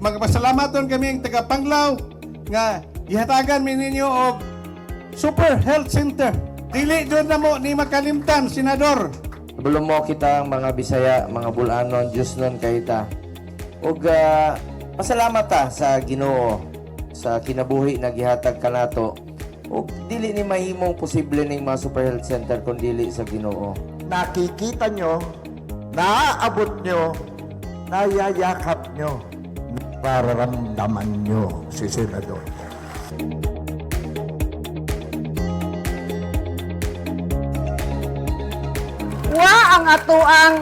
magpasalamaton kami ang taga Panglao nga gihatagan mi ninyo og Super Health Center. Dili jud na mo ni makalimtan, Senador. Bulong mo kita mga Bisaya, mga Bulanon, Diyos nun kahita. Ug pasalamat ta sa Ginoo sa kinabuhi na gihatag kanato. Ug dili ni mahimong posible ning mga Super Health Center kung dili sa Ginoo. Nakikita nyo, naaabot nyo, nayayakap nyo, pararamdaman nyo si Senador. Wa ang atuang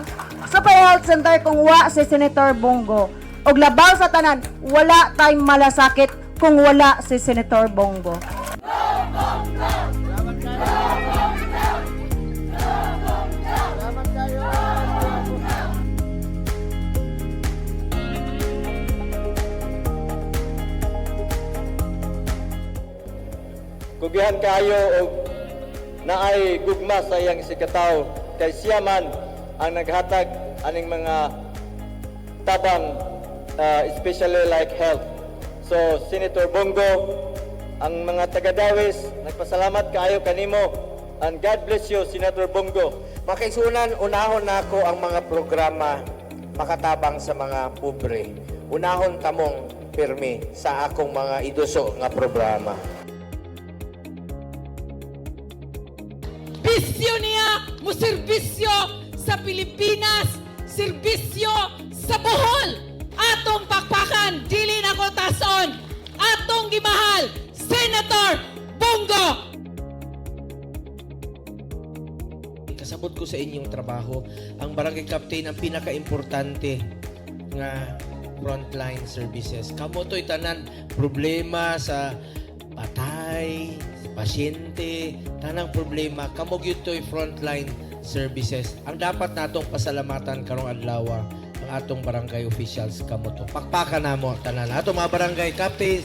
Super Health Center kung wa si Senator Bongo. Og labaw sa tanan, wala tayong malasakit kung wala si Senator Bongo. Gubihan kayo og naay gugma sa iyang sikataw kay siya man ang naghatag aning mga tabang especially like health. So Senator Bongo, ang mga taga-Dawis nagpasalamat kaayo kanimo and God bless you Senator Bongo. Makaisunan, unahon na ako ang mga programa makatabang sa mga pobre. Unahon tamong pirmi sa akong mga iduso nga programa. Bisyo niya mo serbisyo sa Pilipinas, serbisyo sa Bohol. Atong pakpakan, dili na ko tason. Atong gimahal, Senator Bongo. Kasabot ko sa inyong trabaho, ang barangay captain ang pinaka-importante nga frontline services. Kamo to'y tanan problema sa patay, pasyente, tanang problema, kamo gyud to'y frontline services. Ang dapat natong pasalamatan karong adlaw ang atong barangay officials kamo to. Pakpakan namo tanan. Atong mga barangay captain,